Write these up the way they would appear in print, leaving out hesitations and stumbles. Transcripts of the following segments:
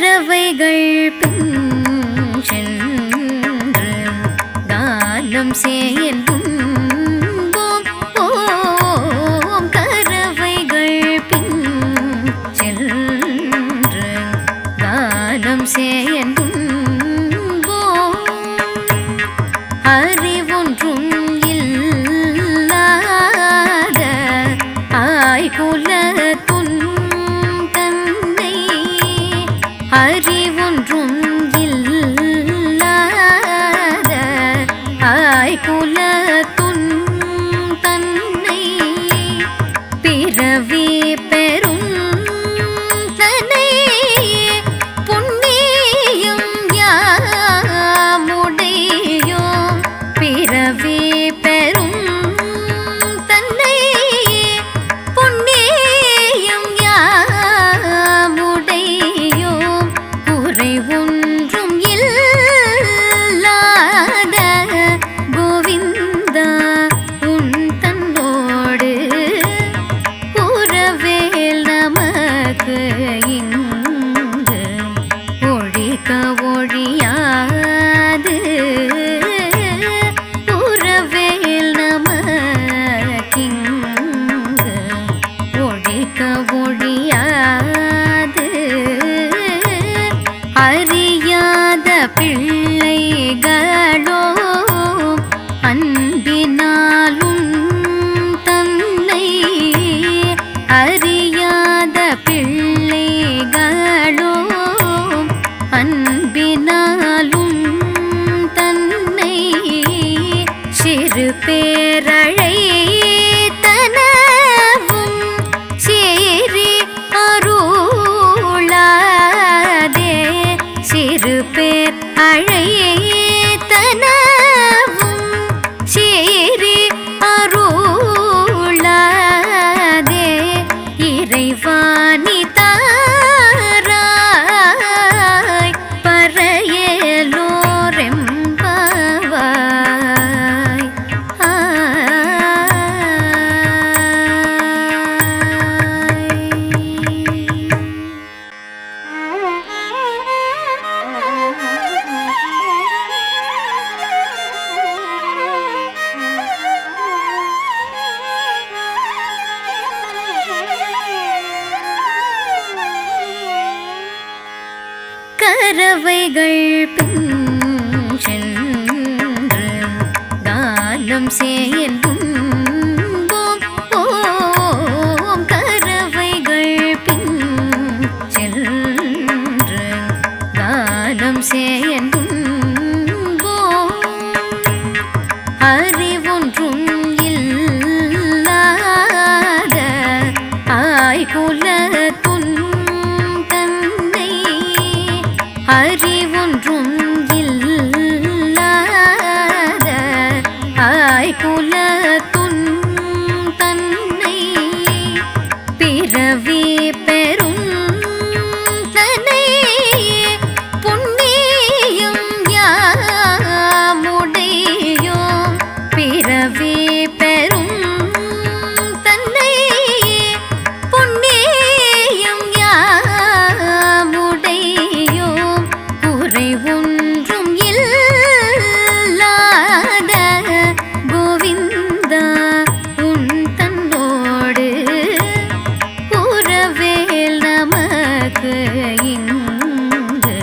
கரவைகள் பின் சென்று காலம் செயல்கும் ஓம் கரவைகள் பின் சென்று காலம் செயல்கும் அறிவொன்றும் இல்லாத ஆய்குலத்துன் தன்னை அறிவொன்றும் இல்லாத ஆய்குலத்துன் தன்னை பிறவி பெறும் தன்னை புண்ணியம் யாமுடையோம் பிறவி பெறும் தன்னை புண்ணியம் யாமுடையோம் குறை ஒன்றும் இல்லாத கோவிந்தா உன் தன்னோடு உறவேல் நமக்கு இங்கு ஒழிக்க ஒழியாது உறவேல் நமக்கிங்கு ஒழிக்க ஒழியாது அறியாத பிள்ளைகளோ அன்பினாலும் தன்னை அறியாத பிள்ளைகளோ அன்பினாலும் தன்னை சிறு பேரழை தனவும் சேரி அருளாதே சிறு பேர் அழையே தனவும் சேரி அருளாதே இறைவாணி தாராய் பறையலோரெம்பவாய் கரவைகள் பின் சென்று காலம் செயல்கும் ஓம் கரவைகள் பின் சென்று காலம் செயல்கும் அறிவொன்றும் இல்லாத ஆய்குலத்துன் தன்னை அறிவொன்றும் இல்லாத ஆய்குலத்துன் தன்னை பிறவி பெறும் தன்னை புண்ணியம் யாமுடையோம் பிறவி பெறும் தன்னை புண்ணியம் யாமுடையோம் குறை ஒன்றும் இல்லாத கோவிந்தா உன் தன்னோடு உறவேல் நமக்கு இங்கு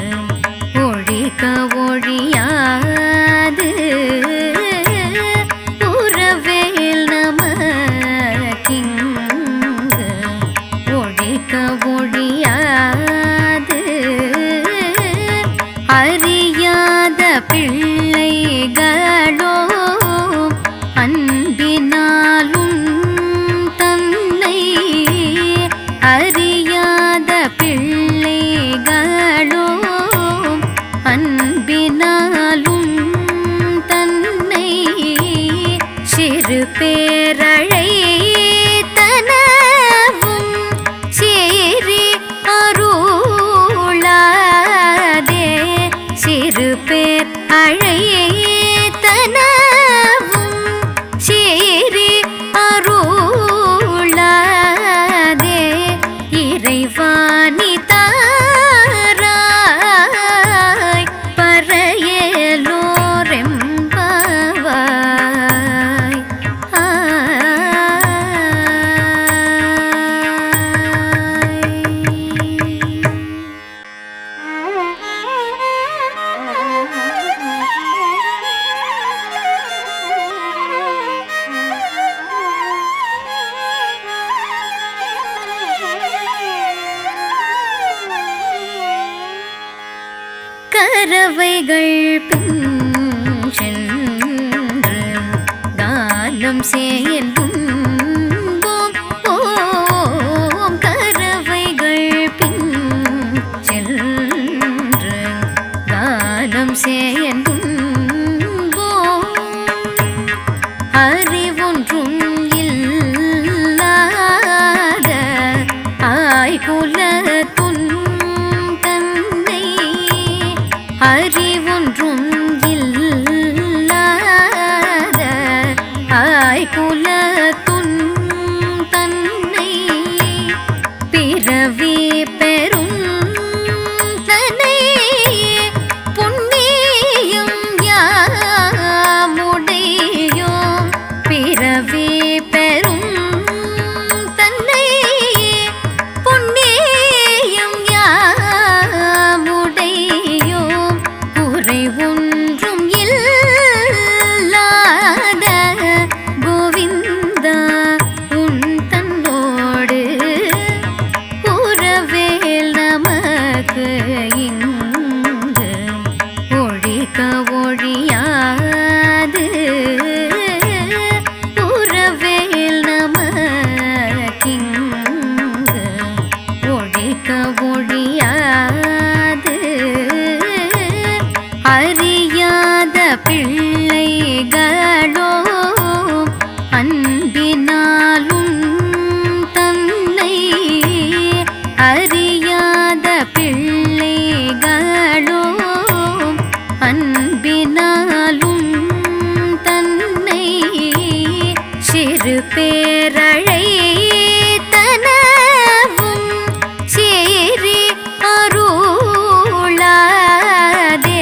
ஒழிக்க ஒழியாது உறவேல் நமக்கிங்கு ஒழிக்க ஒழியாது அறியாத பிள்ளைகளோ அன்பினாலும் தன்னை அறியாத பிள்ளைகளோ அன்பினாலும் தன்னை சிறு பேரழை தனவும் சேரி அருளாதே சிறு பேர் அழையே தனவும் சேரி அருளாதே இறைவாணி தாராய் கரவைகள் பின் சென்று கானம் செயல்பும்போம் ஓம் கரவைகள் பின் சென்று கானம் செயல்பும்போம் அறிவொன்றும் இல்லாத ஆய்குலத்துன் தன்னை அறிவொன்றும் இல்லாத ஆய்குலத்துன் தன்னை பிறவி பெறும் தன்னை புண்ணியம் யாமுடையோம் பிறவி பெறும் தன்னை புண்ணியம் யாமுடையோம் குறை ஒன்றும் இல்லாத கோவிந்தா உன் தன்னோடு உறவேல் நமக்கு இங்கு ஒழிக்க ஒழியாது உறவேல் நமக்கிங்கு ஒழிக்க ஒழியாது அறியாத பிள்ளைகளோ அன்பினாலும் தன்னை அறியாத பிள்ளைகளோ அன்பினாலும் தன்னை சிறு பேரழை தனவும் சேரி அருளாதே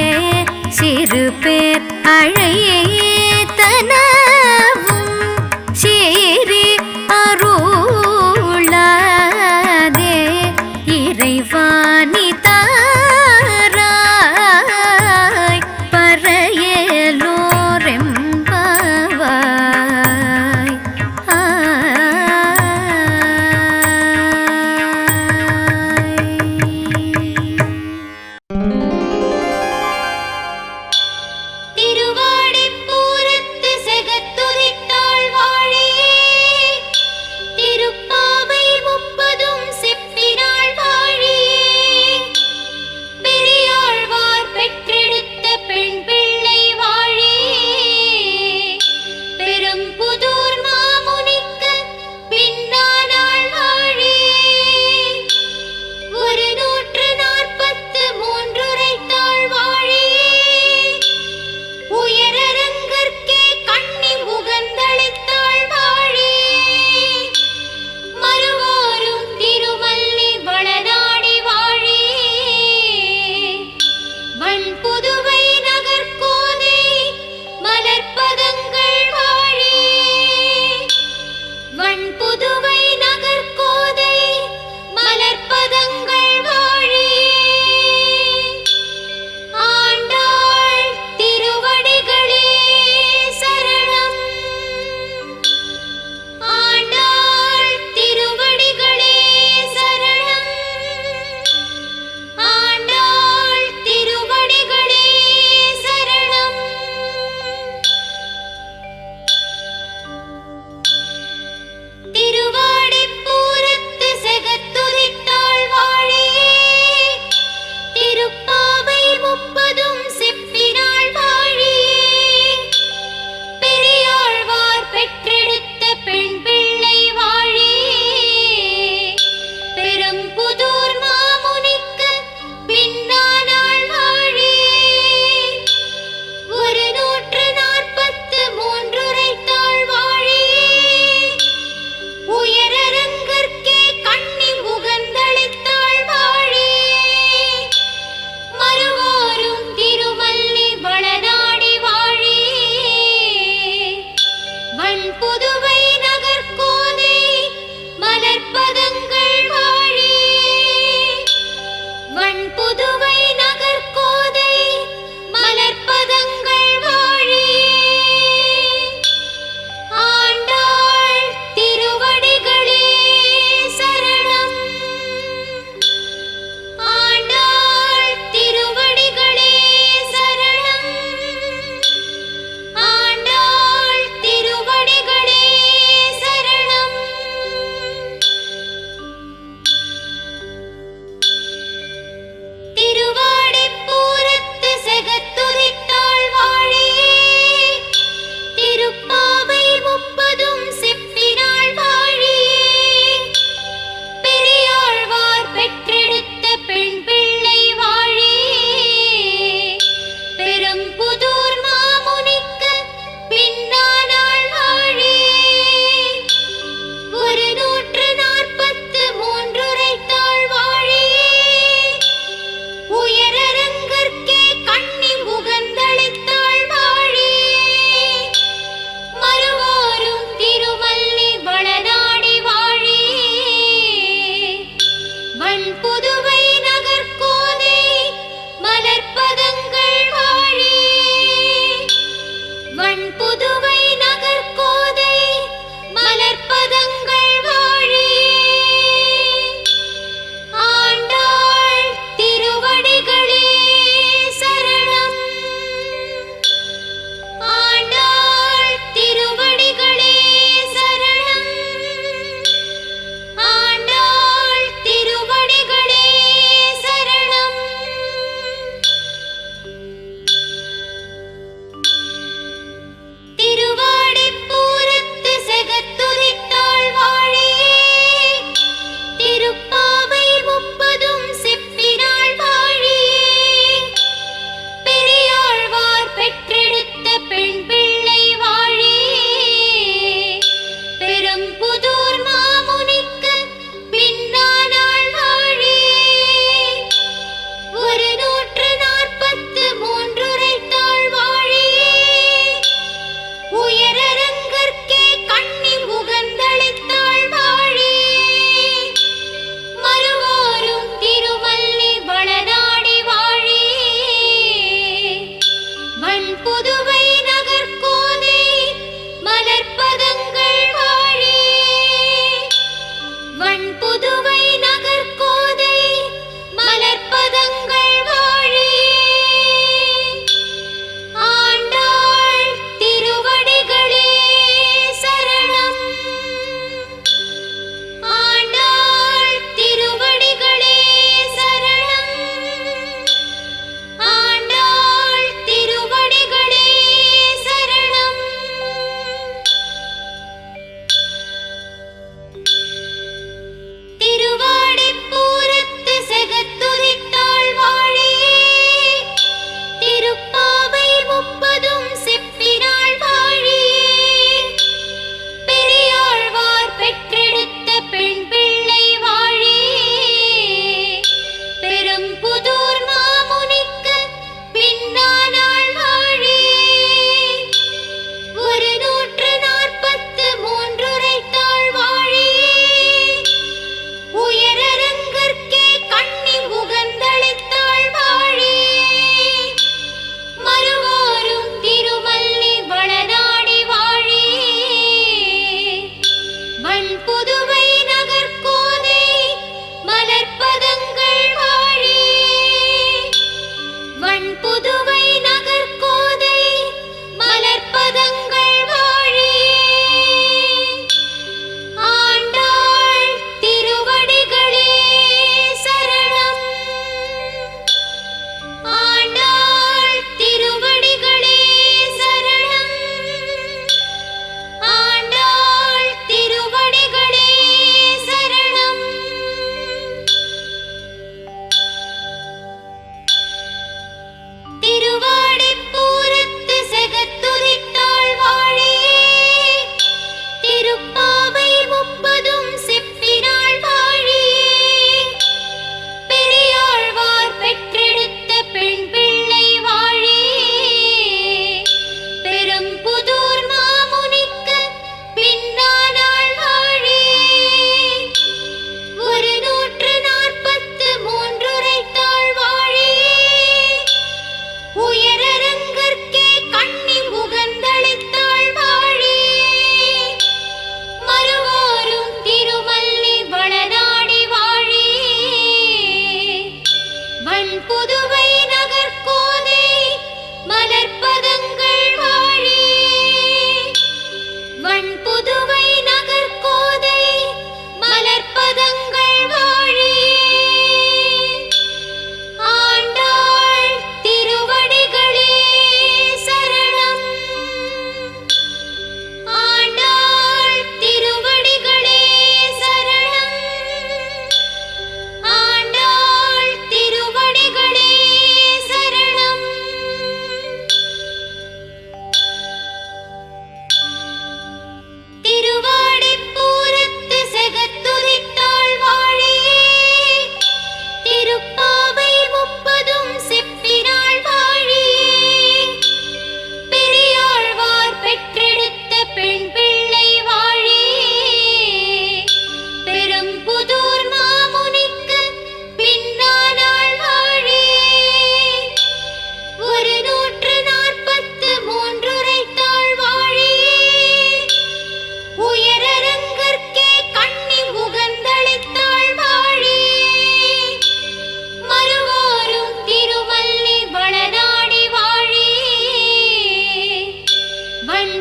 சிறு பேர் அழையே தனவும் சேரி அருளாதே இறைவாணி தாராய் பறையலோரெம்பவாய்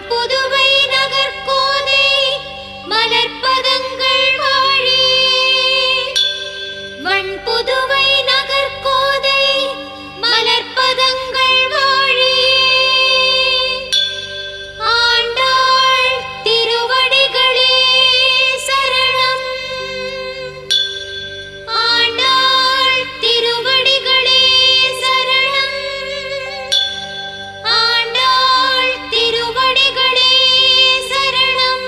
புதுவை நகர்கோதை மலர்பதங்கள் வாழி வண் புதுவை நகர்கோதை மலர்பதங்கள் வாழி ஆண்டாள் திருவடிகளே சரணம் ஆண்டாள் திருவடிகளே சரணம் ஆண்டாள் திருவடிகளே சரணம்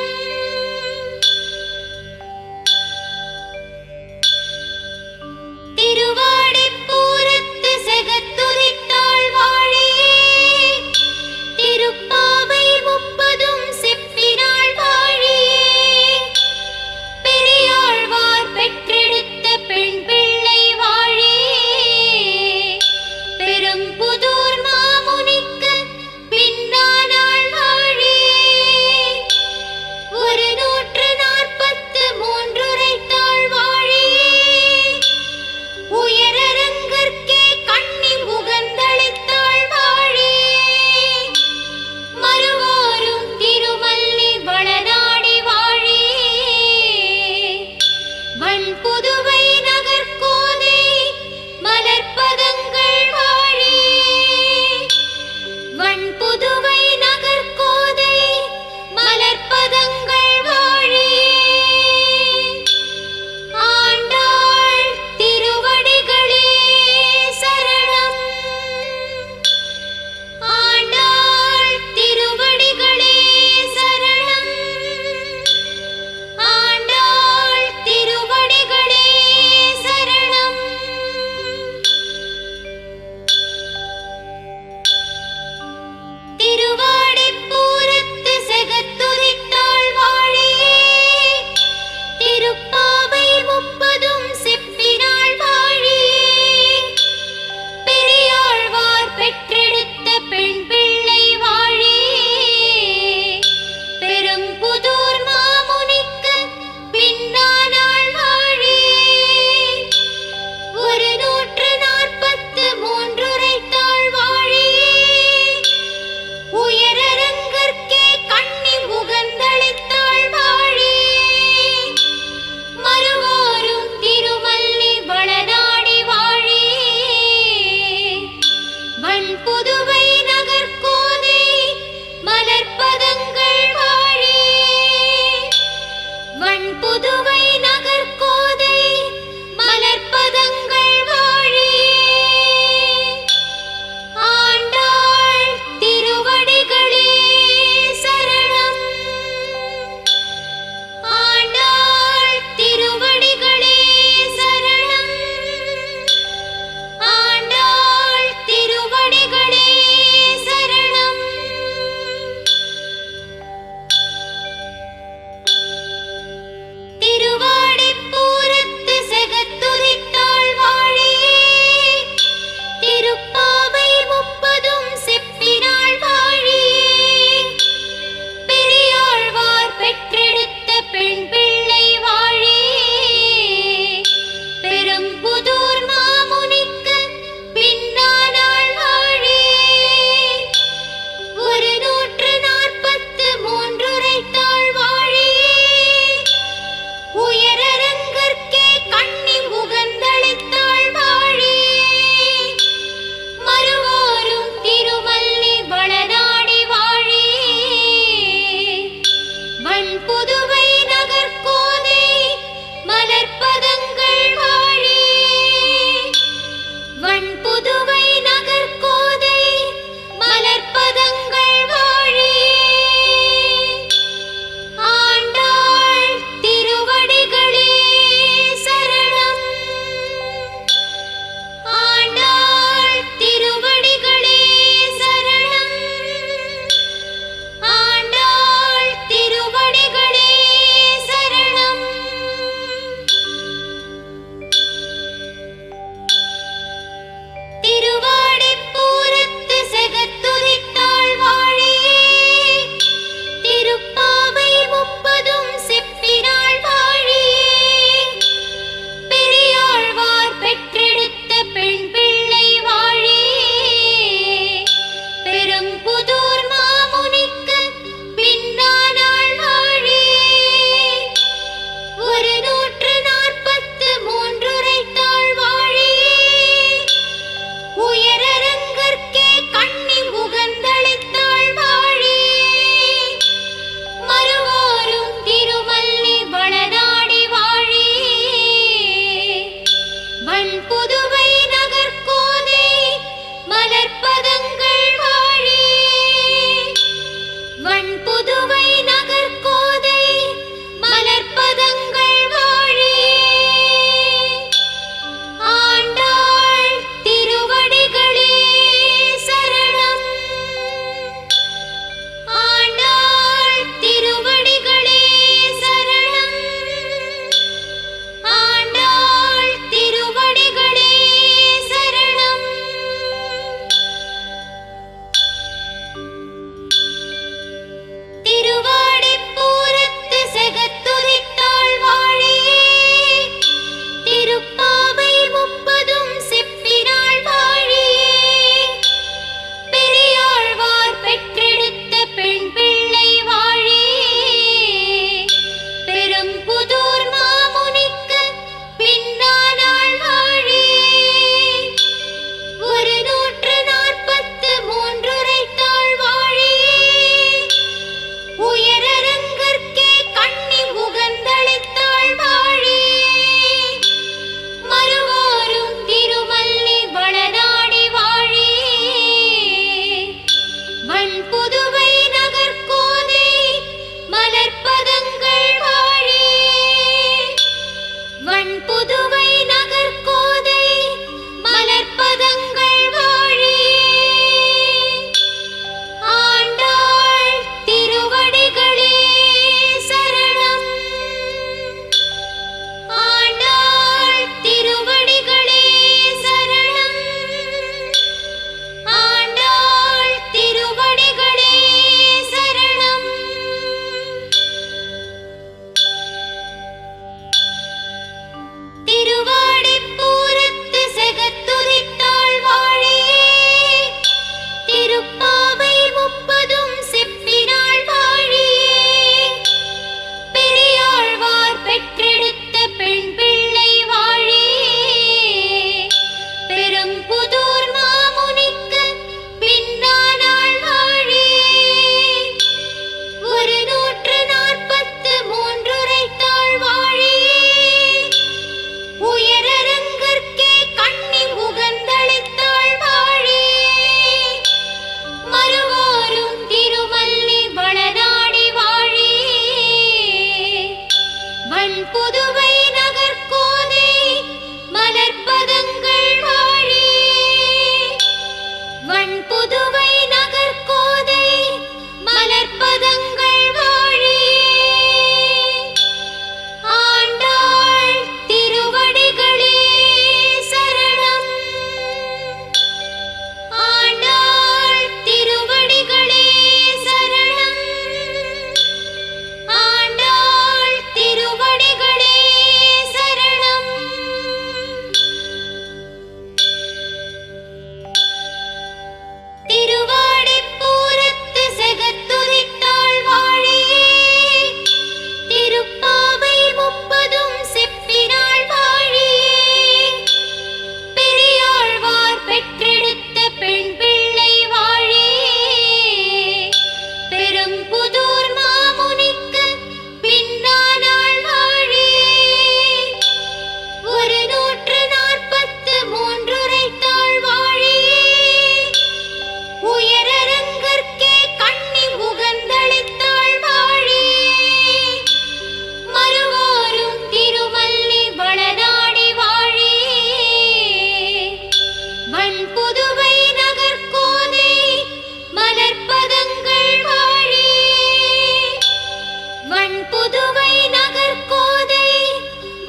புதுவை நகர்கோதை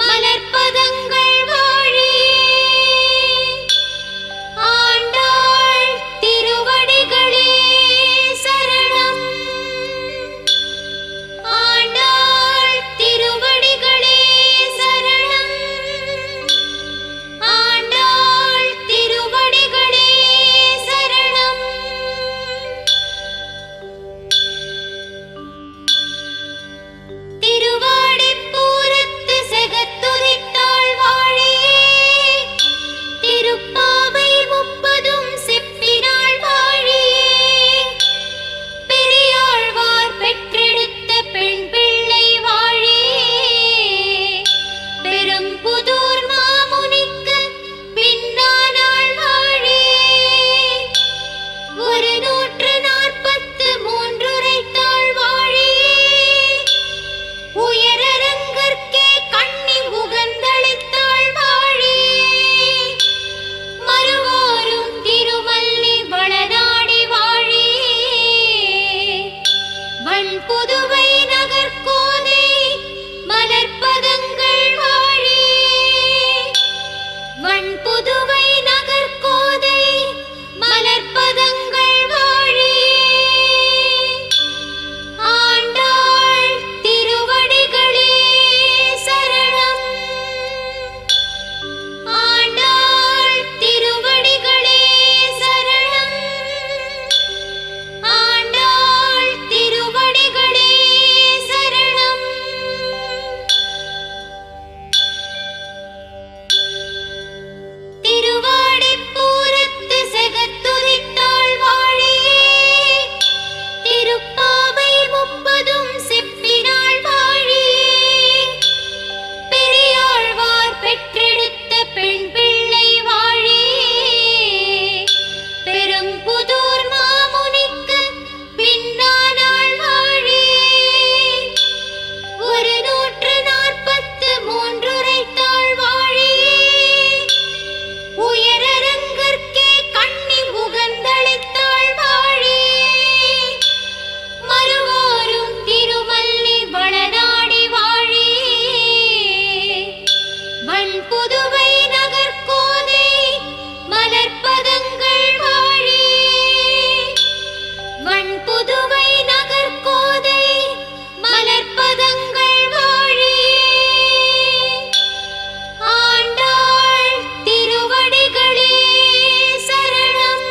மலர்பதங்கள் வாழியே ஆண்டாள் திருவடிகளே சரணம் ஆண்டாள் திருவடிகளே சரணம் ஆண்டாள் திருவடிகளே சரணம் திருவாடிப்பூரத்து செகத்துதித்தாள் வாழியே திருப்பாவை முப்பதும் செப்பினாள் வாழியே பெரியாழ்வார் பெற்றெடுத்த பெண் பிள்ளை வாழியே பெரும்புதூர் மாமுனிக்கு பின்னானாள் வாழியே 143 உரைத்தாள் வாழியே உயரரங்கற்கே கண்ணி உகந்தளித்தாள் வாழியே மறுவோரும் திருமல்லி வளநாடி வாழியே வன்புதுவை நகர்கோதை மலர்பதங்கள் வாழியே வன்புதுவை நகர்கோதை மலர்பதங்கள் வாழியே ஆண்டாள் திருவடிகளே சரணம் ஆண்டாள் திருவடிகளே சரணம் ஆண்டாள் திருவடிகளே சரணம் திருவாடிப்பூரத்து செகத்துதித்தாள் வாழியே திருப்பாவை முப்பதும் செப்பினாள் வாழியே பெரியாழ்வார் பெற்றெடுத்த பெண் பிள்ளை வாழியே பெரும்புதூர் மாமுனிக்கு பின்னானாள் வாழியே 143 உரைத்தாள் வாழியே உயரரங்கற்கே கண்ணி உகந்தளித்தாள் வாழியே மறுவோரும் திருமல்லி வளநாடி வாழியே வன்புதுவை நகர்கோதை மலர்பதங்கள் வாழியே வன்புதுவை நகர்கோதை மலர்பதங்கள் வாழியே ஆண்டாள் திருவடிகளே சரணம்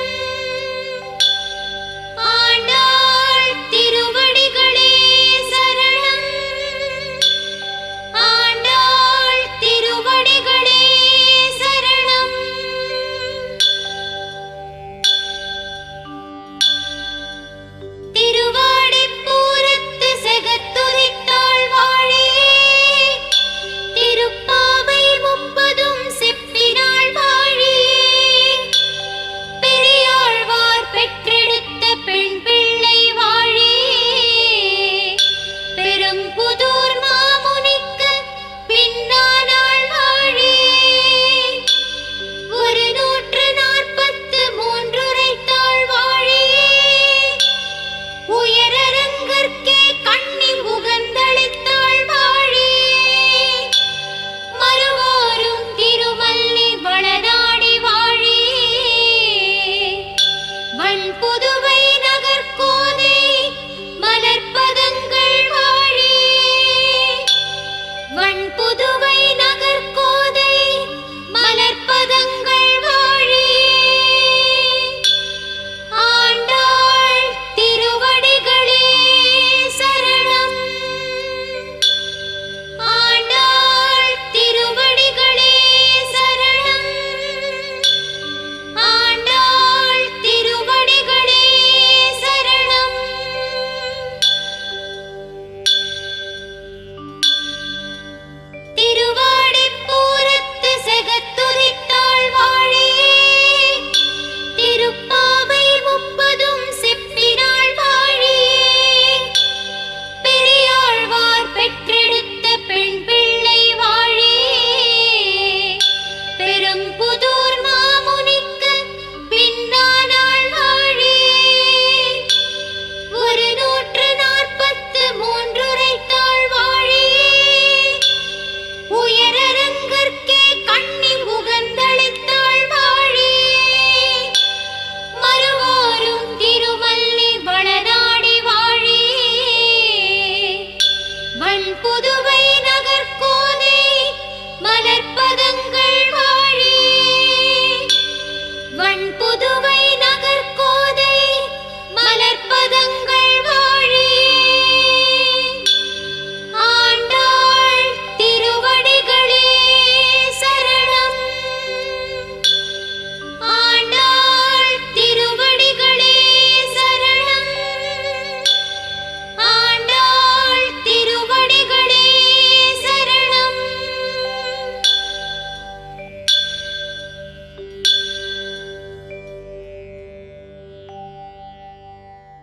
ஆண்டாள் திருவடிகளே சரணம் ஆண்டாள் திருவடிகளே சரணம் திருவாடிப்பூரத்து செகத்துதித்தாள் வாழியே திருப்பாவை முப்பதும் செப்பினாள் வாழியே பெரியாழ்வார் பெற்றெடுத்த பெண் பிள்ளை வாழியே பெரும்புதூர் மாமுனிக்கு பின்னானாள் வாழியே 143 உரைத்தாள் வாழியே உயரரங்கற்கே கண்ணி உகந்தளித்தாள் வாழியே மறுவோரும் திருமல்லி வளநாடி வாழியே வன்புதுவை நகர்கோதை மலர்பதங்கள் வாழியே வன்புதுவை நகர்கோதை மலர்பதங்கள் வாழியே ஆண்டாள் திருவடிகளே சரணம் ஆண்டாள் திருவடிகளே சரணம் ஆண்டாள் திருவடிகளே சரணம் திருவாடிப்பூரத்து செகத்துதித்தாள் வாழியே திருப்பாவை முப்பதும் செப்பினாள் வாழியே பெரியாழ்வார் பெற்ற